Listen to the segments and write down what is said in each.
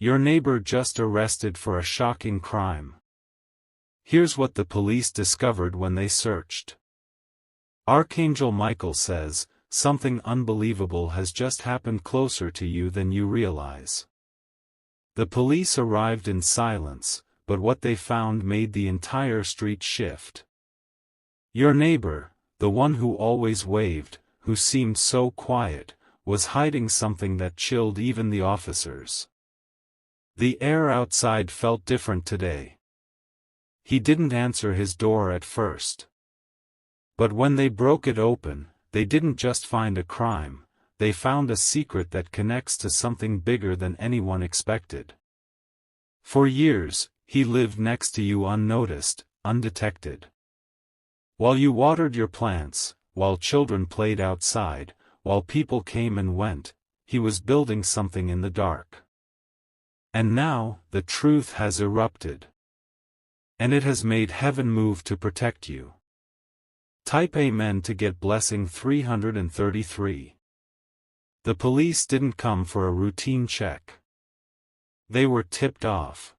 Your neighbor just arrested for a shocking crime. Here's what the police discovered when they searched. Archangel Michael says, something unbelievable has just happened closer to you than you realize. The police arrived in silence, but what they found made the entire street shift. Your neighbor, the one who always waved, who seemed so quiet, was hiding something that chilled even the officers. The air outside felt different today. He didn't answer his door at first. But when they broke it open, they didn't just find a crime, they found a secret that connects to something bigger than anyone expected. For years, he lived next to you unnoticed, undetected. While you watered your plants, while children played outside, while people came and went, he was building something in the dark. And now, the truth has erupted. And it has made heaven move to protect you. Type Amen to get blessing 333. The police didn't come for a routine check. They were tipped off.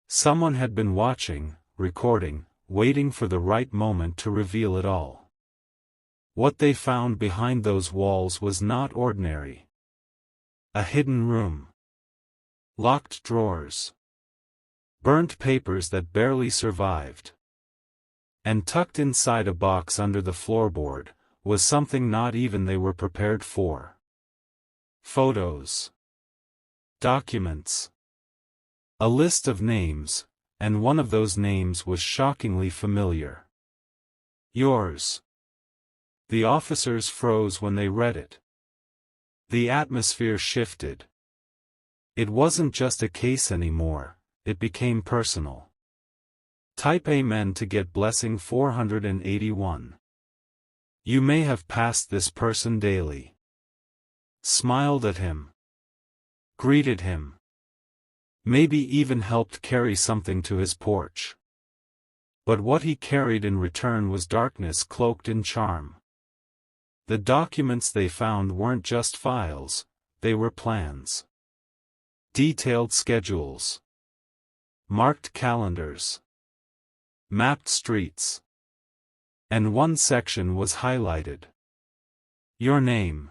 Someone had been watching, recording, waiting for the right moment to reveal it all. What they found behind those walls was not ordinary. A hidden room. Locked drawers. Burnt papers that barely survived. And tucked inside a box under the floorboard, was something not even they were prepared for. Photos. Documents. A list of names, and one of those names was shockingly familiar. Yours. The officers froze when they read it. The atmosphere shifted. It wasn't just a case anymore, it became personal. Type Amen to get blessing 481. You may have passed this person daily. Smiled at him. Greeted him. Maybe even helped carry something to his porch. But what he carried in return was darkness cloaked in charm. The documents they found weren't just files, they were plans. Detailed schedules. Marked calendars. Mapped streets. And one section was highlighted. Your name.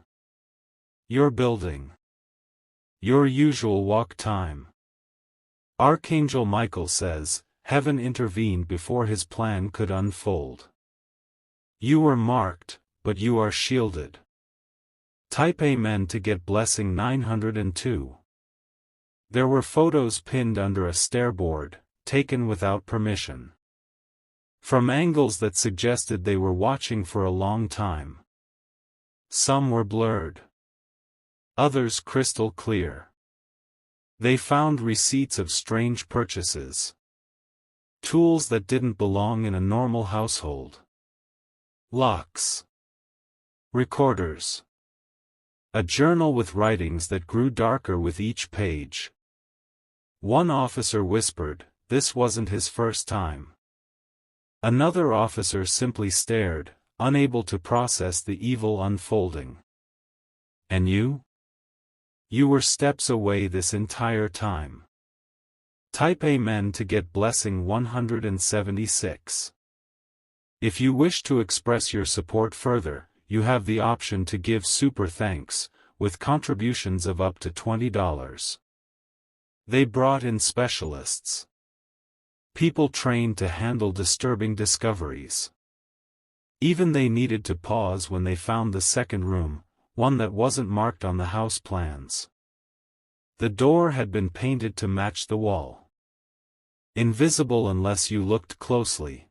Your building. Your usual walk time. Archangel Michael says, heaven intervened before his plan could unfold. You were marked, but you are shielded. Type Amen to get blessing 902. There were photos pinned under a stairboard, taken without permission. From angles that suggested they were watching for a long time. Some were blurred. Others crystal clear. They found receipts of strange purchases. Tools that didn't belong in a normal household. Locks. Recorders. A journal with writings that grew darker with each page. One officer whispered, this wasn't his first time. Another officer simply stared, unable to process the evil unfolding. And you? You were steps away this entire time. Type Amen to get blessing 176. If you wish to express your support further, you have the option to give super thanks, with contributions of up to $20. They brought in specialists. People trained to handle disturbing discoveries. Even they needed to pause when they found the second room, one that wasn't marked on the house plans. The door had been painted to match the wall. Invisible unless you looked closely.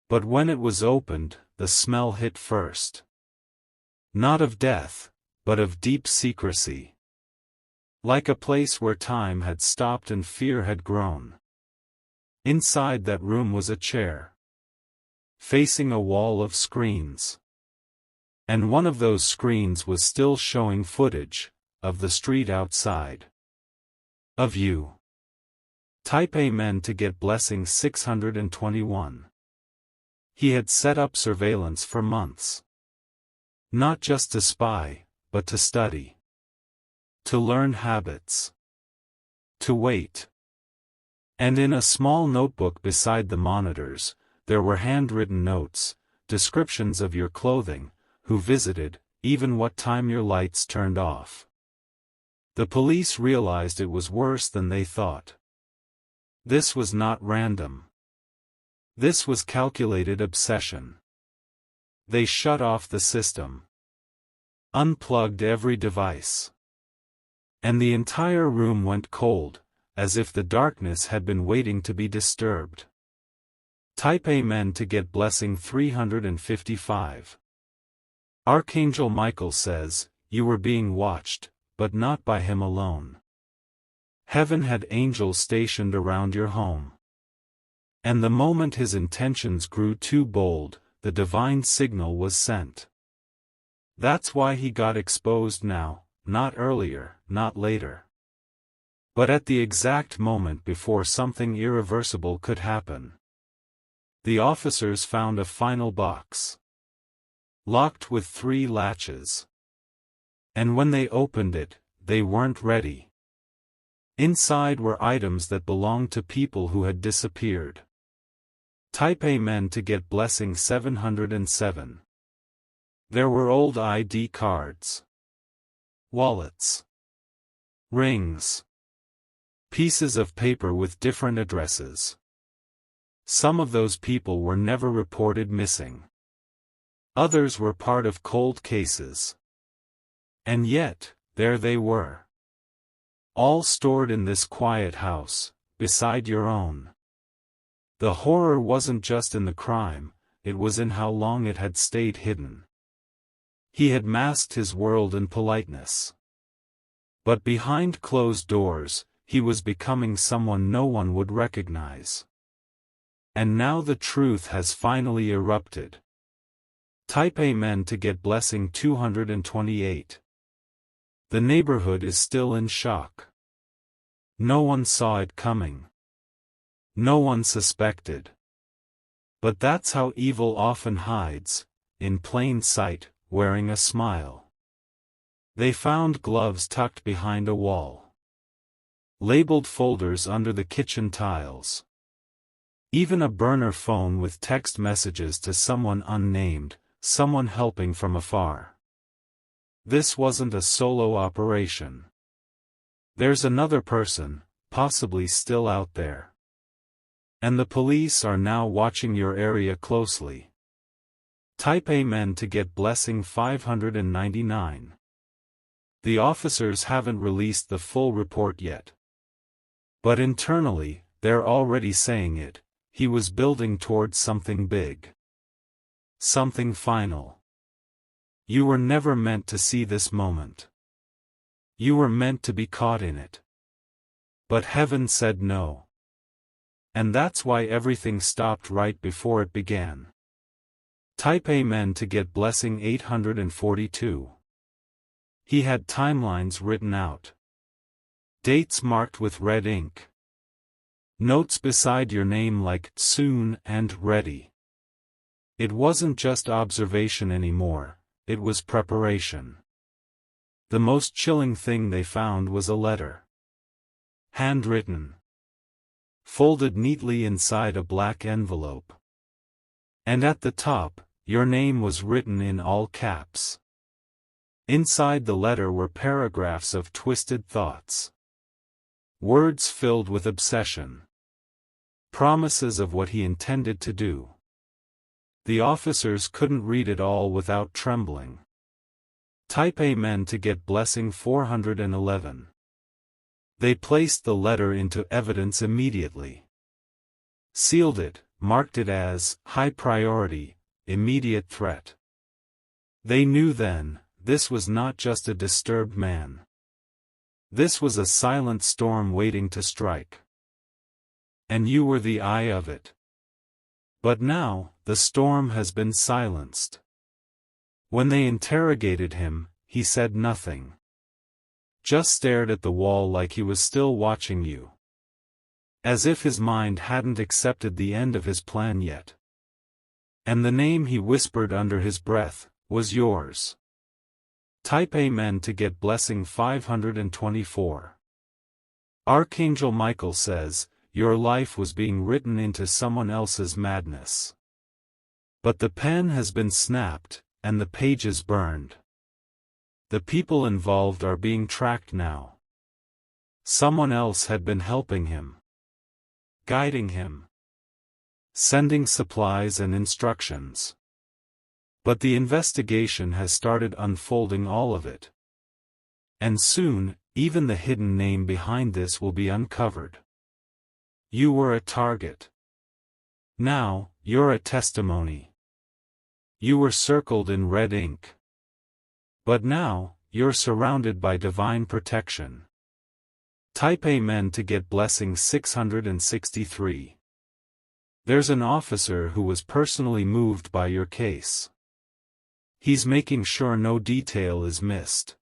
But when it was opened, the smell hit first. Not of death, but of deep secrecy. Like a place where time had stopped and fear had grown. Inside that room was a chair. Facing a wall of screens. And one of those screens was still showing footage, of the street outside. Of you. Type Amen to get blessing 621. He had set up surveillance for months. Not just to spy, but to study. To learn habits. To wait. And in a small notebook beside the monitors, there were handwritten notes, descriptions of your clothing, who visited, even what time your lights turned off. The police realized it was worse than they thought. This was not random. This was calculated obsession. They shut off the system. Unplugged every device. And the entire room went cold, as if the darkness had been waiting to be disturbed. Type Amen to get blessing 355. Archangel Michael says, you were being watched, but not by him alone. Heaven had angels stationed around your home. And the moment his intentions grew too bold, the divine signal was sent. That's why he got exposed now, not earlier, not later. But at the exact moment before something irreversible could happen. The officers found a final box. Locked with 3 latches. And when they opened it, they weren't ready. Inside were items that belonged to people who had disappeared. Type Amen to get blessing 707. There were old ID cards. Wallets. Rings. Pieces of paper with different addresses. Some of those people were never reported missing. Others were part of cold cases. And yet, there they were. All stored in this quiet house, beside your own. The horror wasn't just in the crime, it was in how long it had stayed hidden. He had masked his world in politeness. But behind closed doors, he was becoming someone no one would recognize. And now the truth has finally erupted. Type Amen to get blessing 228. The neighborhood is still in shock. No one saw it coming. No one suspected. But that's how evil often hides, in plain sight, wearing a smile. They found gloves tucked behind a wall. Labeled folders under the kitchen tiles. Even a burner phone with text messages to someone unnamed, someone helping from afar. This wasn't a solo operation. There's another person, possibly still out there. And the police are now watching your area closely. Type Amen to get blessing 599. The officers haven't released the full report yet. But internally, they're already saying it, he was building towards something big. Something final. You were never meant to see this moment. You were meant to be caught in it. But heaven said no. And that's why everything stopped right before it began. Type Amen to get blessing 842. He had timelines written out. Dates marked with red ink. Notes beside your name like soon and ready. It wasn't just observation anymore, it was preparation. The most chilling thing they found was a letter. Handwritten. Folded neatly inside a black envelope. And at the top, your name was written in all caps. Inside the letter were paragraphs of twisted thoughts. Words filled with obsession. Promises of what he intended to do. The officers couldn't read it all without trembling. Type Amen to get blessing 411. They placed the letter into evidence immediately. Sealed it, marked it as high priority, immediate threat. They knew then, this was not just a disturbed man. This was a silent storm waiting to strike. And you were the eye of it. But now, the storm has been silenced. When they interrogated him, he said nothing. Just stared at the wall like he was still watching you. As if his mind hadn't accepted the end of his plan yet. And the name he whispered under his breath, was yours. Type Amen to get blessing 524. Archangel Michael says, your life was being written into someone else's madness. But the pen has been snapped, and the pages burned. The people involved are being tracked now. Someone else had been helping him, guiding him, sending supplies and instructions. But the investigation has started unfolding all of it. And soon, even the hidden name behind this will be uncovered. You were a target. Now, you're a testimony. You were circled in red ink. But now, you're surrounded by divine protection. Type Amen to get blessing 663. There's an officer who was personally moved by your case. He's making sure no detail is missed.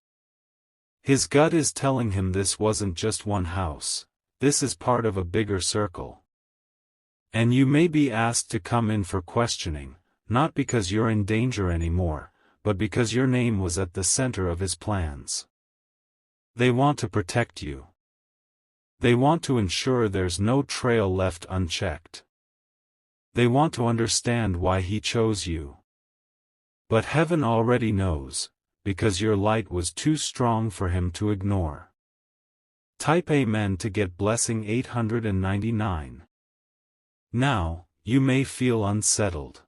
His gut is telling him this wasn't just one house, this is part of a bigger circle. And you may be asked to come in for questioning, not because you're in danger anymore, but because your name was at the center of his plans. They want to protect you. They want to ensure there's no trail left unchecked. They want to understand why he chose you. But heaven already knows, because your light was too strong for him to ignore. Type Amen to get blessing 899. Now, you may feel unsettled.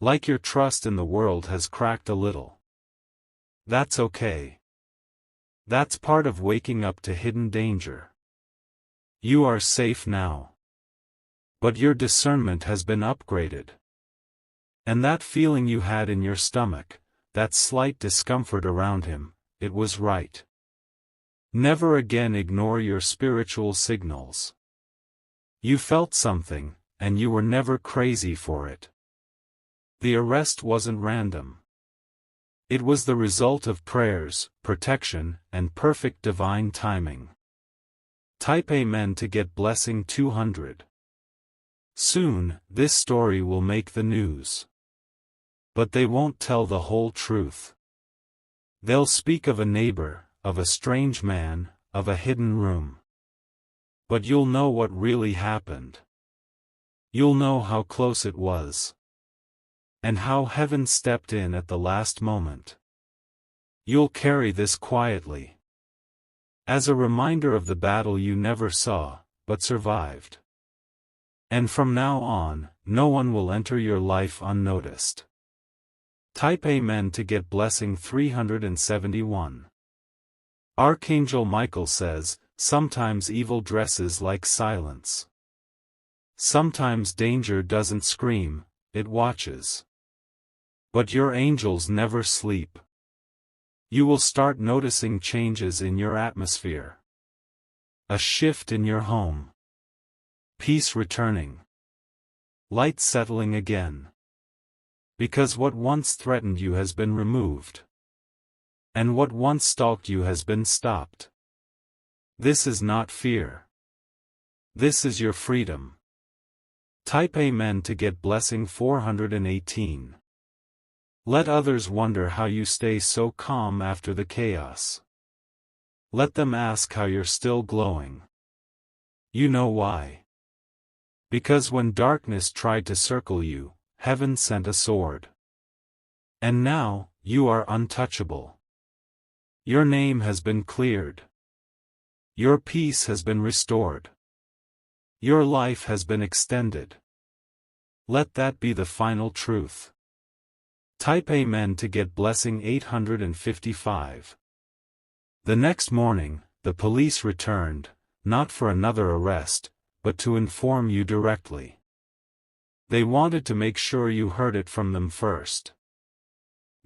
Like your trust in the world has cracked a little. That's okay. That's part of waking up to hidden danger. You are safe now. But your discernment has been upgraded. And that feeling you had in your stomach, that slight discomfort around him, it was right. Never again ignore your spiritual signals. You felt something, and you were never crazy for it. The arrest wasn't random. It was the result of prayers, protection, and perfect divine timing. Type Amen to get blessing 200. Soon, this story will make the news. But they won't tell the whole truth. They'll speak of a neighbor, of a strange man, of a hidden room. But you'll know what really happened. You'll know how close it was. And how heaven stepped in at the last moment. You'll carry this quietly. As a reminder of the battle you never saw, but survived. And from now on, no one will enter your life unnoticed. Type Amen to get blessing 371. Archangel Michael says, sometimes evil dresses like silence. Sometimes danger doesn't scream, it watches. But your angels never sleep. You will start noticing changes in your atmosphere. A shift in your home. Peace returning. Light settling again. Because what once threatened you has been removed. And what once stalked you has been stopped. This is not fear. This is your freedom. Type Amen to get blessing 418. Let others wonder how you stay so calm after the chaos. Let them ask how you're still glowing. You know why. Because when darkness tried to circle you, heaven sent a sword. And now, you are untouchable. Your name has been cleared. Your peace has been restored. Your life has been extended. Let that be the final truth. Type Amen to get blessing 855. The next morning, the police returned, not for another arrest, but to inform you directly. They wanted to make sure you heard it from them first.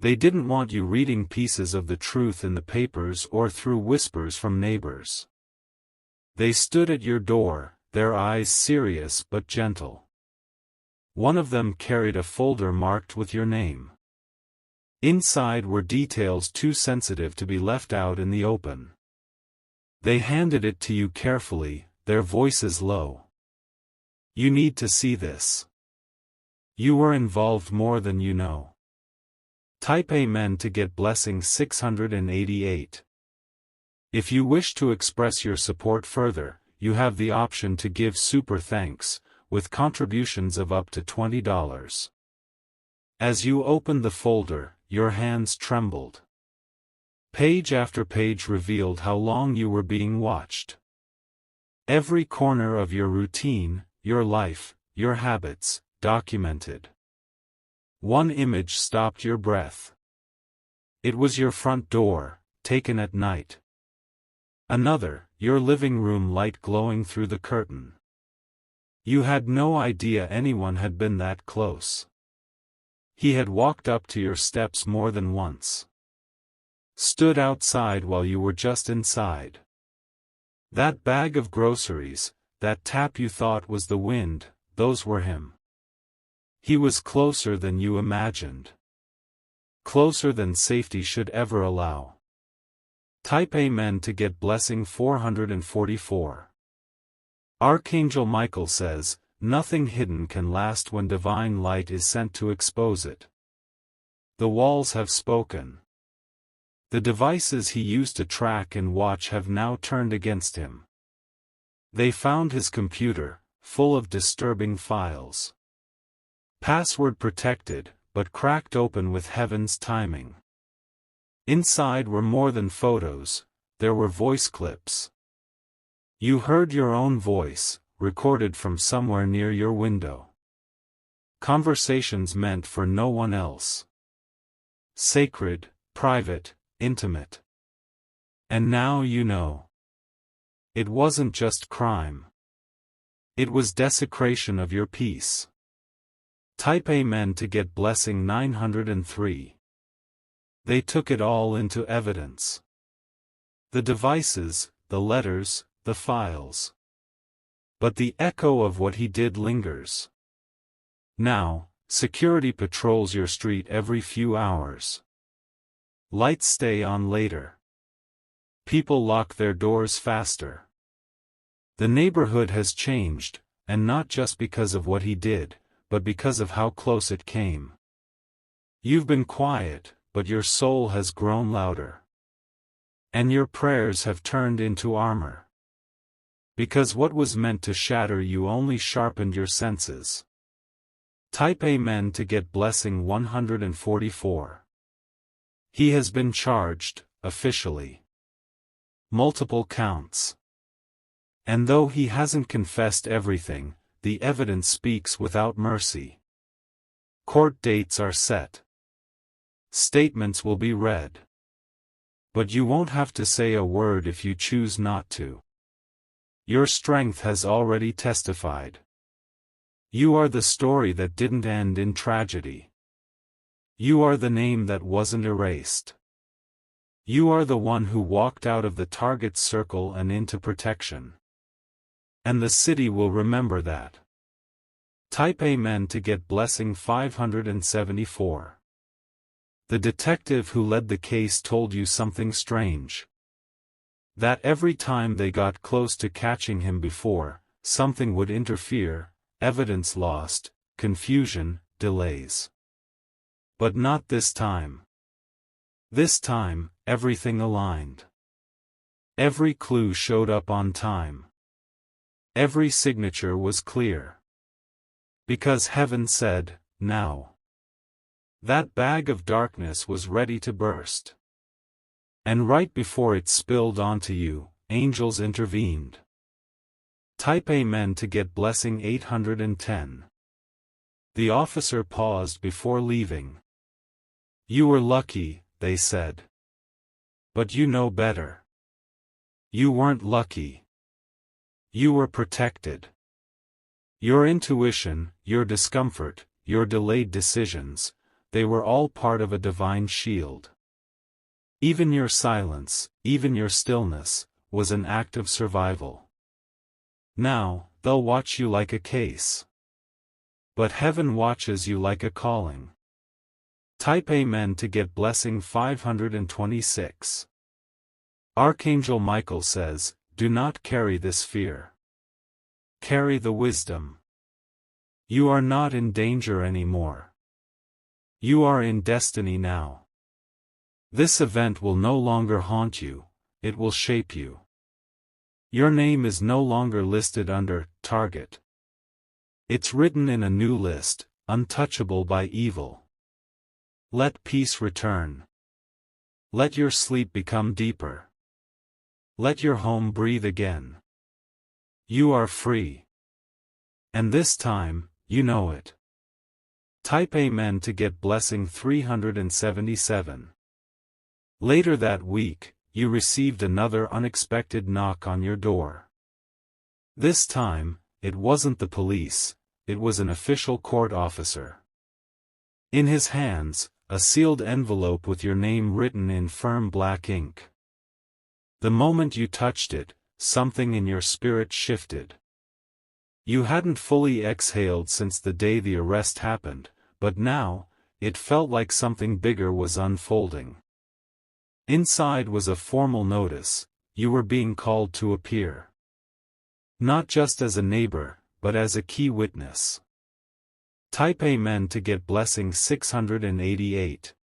They didn't want you reading pieces of the truth in the papers or through whispers from neighbors. They stood at your door, their eyes serious but gentle. One of them carried a folder marked with your name. Inside were details too sensitive to be left out in the open. They handed it to you carefully, their voices low. You need to see this. You were involved more than you know. Type Amen to get blessing 688. If you wish to express your support further, you have the option to give super thanks, with contributions of up to $20. As you opened the folder, your hands trembled. Page after page revealed how long you were being watched. Every corner of your routine, your life, your habits, documented. One image stopped your breath. It was your front door, taken at night. Another, your living room light glowing through the curtain. You had no idea anyone had been that close. He had walked up to your steps more than once. Stood outside while you were just inside. That bag of groceries, that tap you thought was the wind, those were him. He was closer than you imagined. Closer than safety should ever allow. Type Amen to get blessing 444. Archangel Michael says, nothing hidden can last when divine light is sent to expose it. The walls have spoken. The devices he used to track and watch have now turned against him. They found his computer, full of disturbing files. Password protected, but cracked open with heaven's timing. Inside were more than photos, there were voice clips. You heard your own voice, recorded from somewhere near your window. Conversations meant for no one else. Sacred, private, intimate. And now you know. It wasn't just crime. It was desecration of your peace. Type Amen to get blessing 903. They took it all into evidence. The devices, the letters, the files. But the echo of what he did lingers. Now, security patrols your street every few hours. Lights stay on later. People lock their doors faster. The neighborhood has changed, and not just because of what he did, but because of how close it came. You've been quiet, but your soul has grown louder. And your prayers have turned into armor. Because what was meant to shatter you only sharpened your senses. Type Amen to get blessing 144. He has been charged, officially. Multiple counts. And though he hasn't confessed everything, the evidence speaks without mercy. Court dates are set. Statements will be read. But you won't have to say a word if you choose not to. Your strength has already testified. You are the story that didn't end in tragedy. You are the name that wasn't erased. You are the one who walked out of the target's circle and into protection. And the city will remember that. Type Amen to get blessing 574. The detective who led the case told you something strange. That every time they got close to catching him before, something would interfere, evidence lost, confusion, delays. But not this time. This time, everything aligned. Every clue showed up on time. Every signature was clear. Because heaven said, now. That bag of darkness was ready to burst. And right before it spilled onto you, angels intervened. Type Amen to get blessing 810. The officer paused before leaving. You were lucky, they said. But you know better. You weren't lucky. You were protected. Your intuition, your discomfort, your delayed decisions, they were all part of a divine shield. Even your silence, even your stillness, was an act of survival. Now, they'll watch you like a case. But heaven watches you like a calling. Type Amen to get blessing 526. Archangel Michael says, do not carry this fear. Carry the wisdom. You are not in danger anymore. You are in destiny now. This event will no longer haunt you, it will shape you. Your name is no longer listed under target. It's written in a new list, untouchable by evil. Let peace return. Let your sleep become deeper. Let your home breathe again. You are free. And this time, you know it. Type Amen to get blessing 377. Later that week, you received another unexpected knock on your door. This time, it wasn't the police, it was an official court officer. In his hands, a sealed envelope with your name written in firm black ink. The moment you touched it, something in your spirit shifted. You hadn't fully exhaled since the day the arrest happened, but now, it felt like something bigger was unfolding. Inside was a formal notice: you were being called to appear. Not just as a neighbor, but as a key witness. Type Amen to get blessing 688.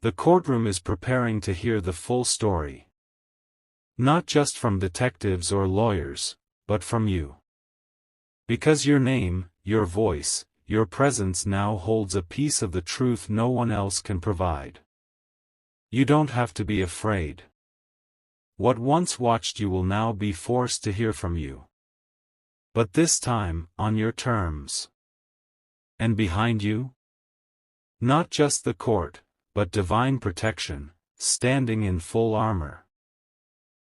The courtroom is preparing to hear the full story. Not just from detectives or lawyers, but from you. Because your name, your voice, your presence now holds a piece of the truth no one else can provide. You don't have to be afraid. What once watched you will now be forced to hear from you. But this time, on your terms. And behind you? Not just the court, but divine protection, standing in full armor.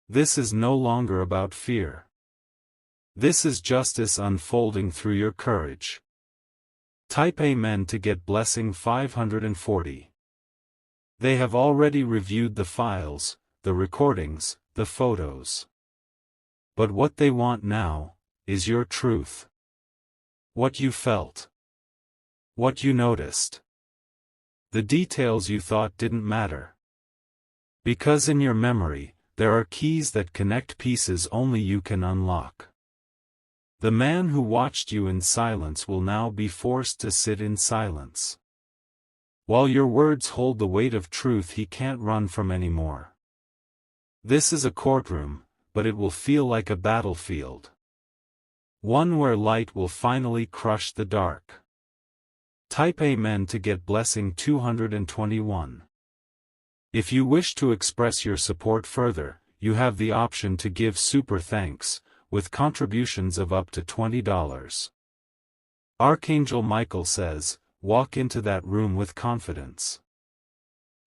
This is no longer about fear. This is justice unfolding through your courage. Type Amen to get blessing 540. They have already reviewed the files, the recordings, the photos. But what they want now is your truth. What you felt. What you noticed. The details you thought didn't matter. Because in your memory, there are keys that connect pieces only you can unlock. The man who watched you in silence will now be forced to sit in silence. While your words hold the weight of truth he can't run from anymore. This is a courtroom, but it will feel like a battlefield. One where light will finally crush the dark. Type Amen to get blessing 221. If you wish to express your support further, you have the option to give super thanks, with contributions of up to $20. Archangel Michael says, walk into that room with confidence.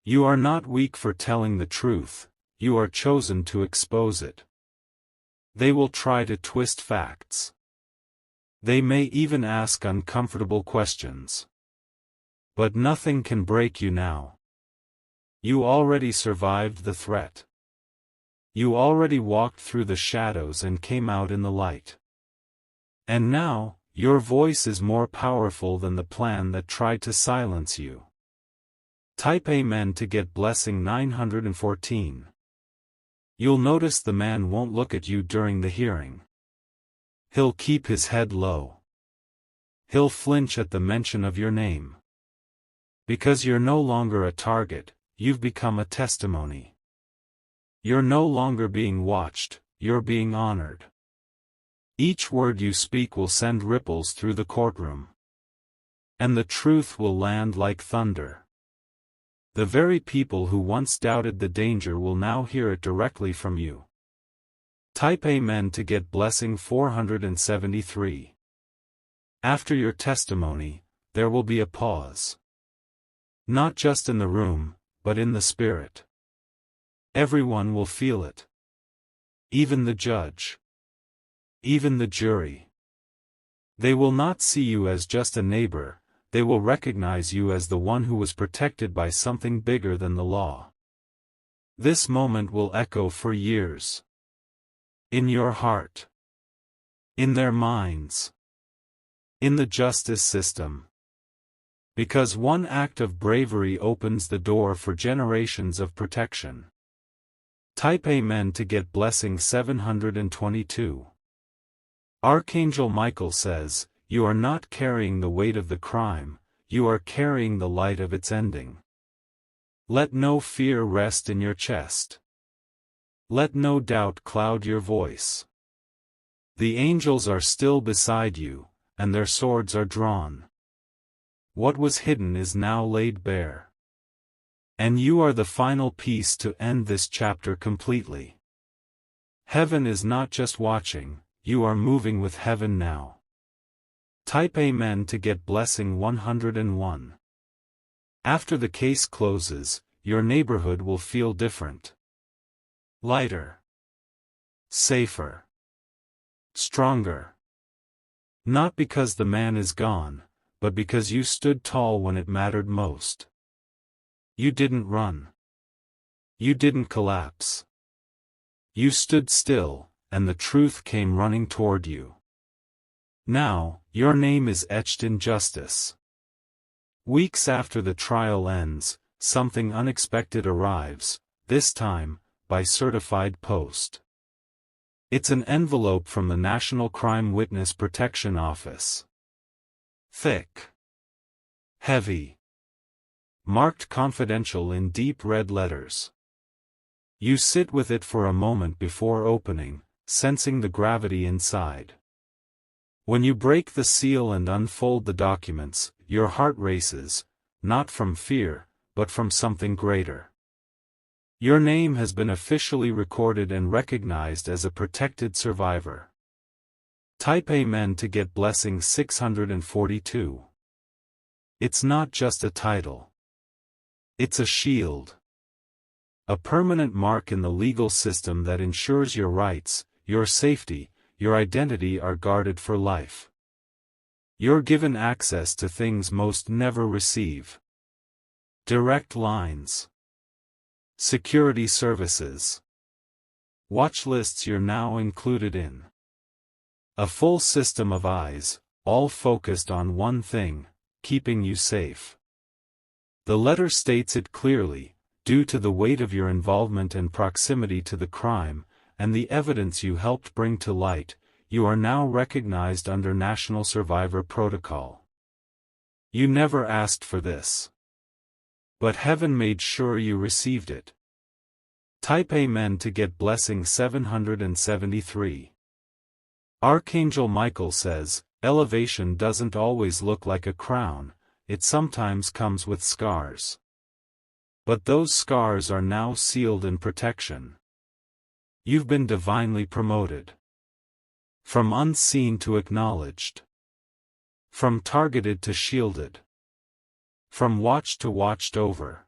You are not weak for telling the truth, you are chosen to expose it. They will try to twist facts. They may even ask uncomfortable questions. But nothing can break you now. You already survived the threat. You already walked through the shadows and came out in the light. And now, your voice is more powerful than the plan that tried to silence you. Type Amen to get blessing 914. You'll notice the man won't look at you during the hearing. He'll keep his head low. He'll flinch at the mention of your name. Because you're no longer a target, you've become a testimony. You're no longer being watched, you're being honored. Each word you speak will send ripples through the courtroom. And the truth will land like thunder. The very people who once doubted the danger will now hear it directly from you. Type Amen to get blessing 473. After your testimony, there will be a pause. Not just in the room, but in the spirit. Everyone will feel it. Even the judge. Even the jury. They will not see you as just a neighbor, they will recognize you as the one who was protected by something bigger than the law. This moment will echo for years. In your heart. In their minds. In the justice system. Because one act of bravery opens the door for generations of protection. Type Amen to get blessing 722. Archangel Michael says, you are not carrying the weight of the crime, you are carrying the light of its ending. Let no fear rest in your chest. Let no doubt cloud your voice. The angels are still beside you, and their swords are drawn. What was hidden is now laid bare. And you are the final piece to end this chapter completely. Heaven is not just watching, you are moving with heaven now. Type Amen to get blessing 101. After the case closes, your neighborhood will feel different. Lighter. Safer. Stronger. Not because the man is gone, but because you stood tall when it mattered most. You didn't run. You didn't collapse. You stood still, and the truth came running toward you. Now, your name is etched in justice. Weeks after the trial ends, something unexpected arrives, this time, by certified post. It's an envelope from the National Crime Witness Protection Office. Thick. Heavy. Marked confidential in deep red letters. You sit with it for a moment before opening, sensing the gravity inside. When you break the seal and unfold the documents, your heart races, not from fear, but from something greater. Your name has been officially recorded and recognized as a protected survivor. Type Amen to get blessing 642. It's not just a title. It's a shield. A permanent mark in the legal system that ensures your rights, your safety, your identity are guarded for life. You're given access to things most never receive. Direct lines. Security services. Watch lists you're now included in. A full system of eyes, all focused on one thing, keeping you safe. The letter states it clearly, due to the weight of your involvement and proximity to the crime, and the evidence you helped bring to light, you are now recognized under National Survivor Protocol. You never asked for this. But heaven made sure you received it. Type Amen to get blessing 773. Archangel Michael says, elevation doesn't always look like a crown, it sometimes comes with scars. But those scars are now sealed in protection. You've been divinely promoted. From unseen to acknowledged. From targeted to shielded. From watched to watched over.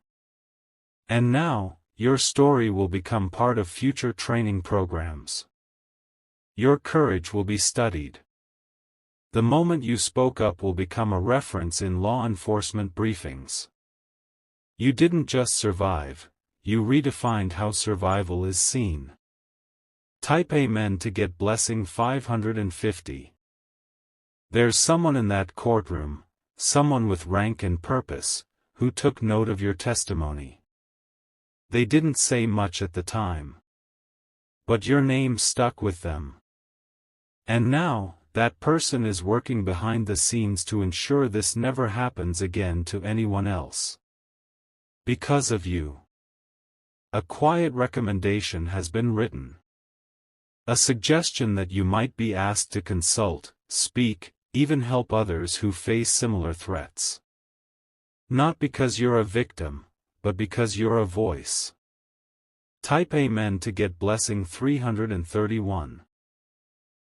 And now, your story will become part of future training programs. Your courage will be studied. The moment you spoke up will become a reference in law enforcement briefings. You didn't just survive, you redefined how survival is seen. Type Amen to get blessing 550. There's someone in that courtroom, someone with rank and purpose, who took note of your testimony. They didn't say much at the time. But your name stuck with them. And now, that person is working behind the scenes to ensure this never happens again to anyone else. Because of you. A quiet recommendation has been written. A suggestion that you might be asked to consult, speak, even help others who face similar threats. Not because you're a victim, but because you're a voice. Type Amen to get blessing 331.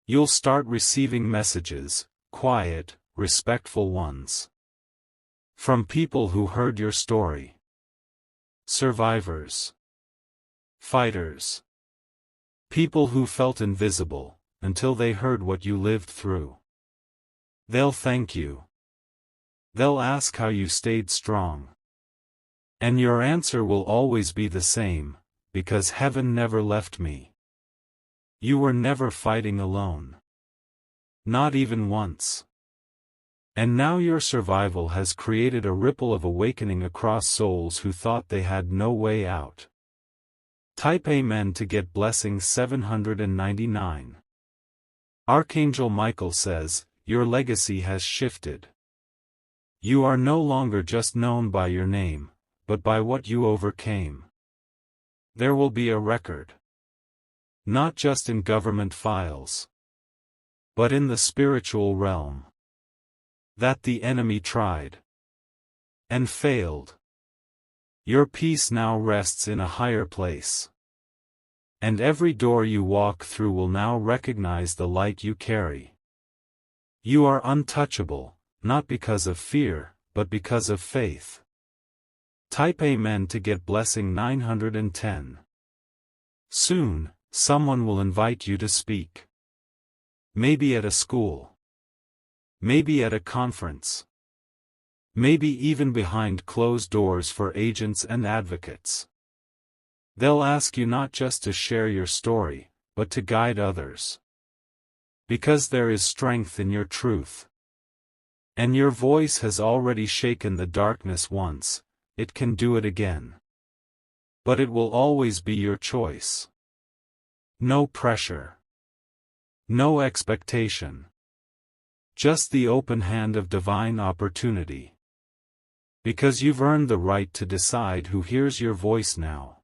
You'll start receiving messages, quiet, respectful ones. From people who heard your story. Survivors. Fighters. People who felt invisible, until they heard what you lived through. They'll thank you. They'll ask how you stayed strong. And your answer will always be the same, because heaven never left me. You were never fighting alone. Not even once. And now your survival has created a ripple of awakening across souls who thought they had no way out. Type Amen to get blessing 799. Archangel Michael says, your legacy has shifted. You are no longer just known by your name, but by what you overcame. There will be a record. Not just in government files, but in the spiritual realm. That the enemy tried and failed. Your peace now rests in a higher place. And every door you walk through will now recognize the light you carry. You are untouchable, not because of fear, but because of faith. Type Amen to get blessing 910. Soon, someone will invite you to speak. Maybe at a school. Maybe at a conference. Maybe even behind closed doors for agents and advocates. They'll ask you not just to share your story, but to guide others. Because there is strength in your truth. And your voice has already shaken the darkness once, it can do it again. But it will always be your choice. No pressure. No expectation. Just the open hand of divine opportunity. Because you've earned the right to decide who hears your voice now.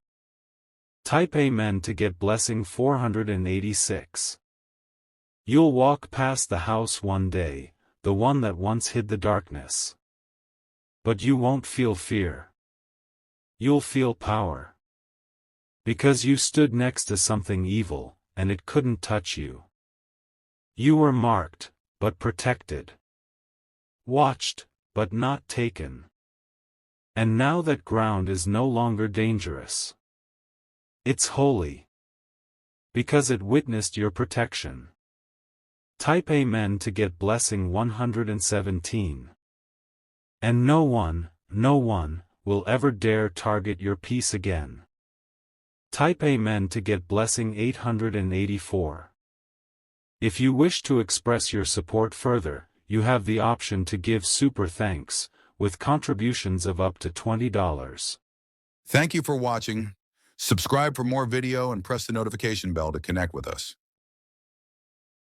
Type Amen to get blessing 486. You'll walk past the house one day, the one that once hid the darkness. But you won't feel fear. You'll feel power. Because you stood next to something evil, and it couldn't touch you. You were marked, but protected. Watched, but not taken. And now that ground is no longer dangerous. It's holy. Because it witnessed your protection. Type Amen to get blessing 117. And no one will ever dare target your peace again. Type Amen to get blessing 884. If you wish to express your support further, you have the option to give super thanks, with contributions of up to $20. Thank you for watching. Subscribe for more video and press the notification bell to connect with us.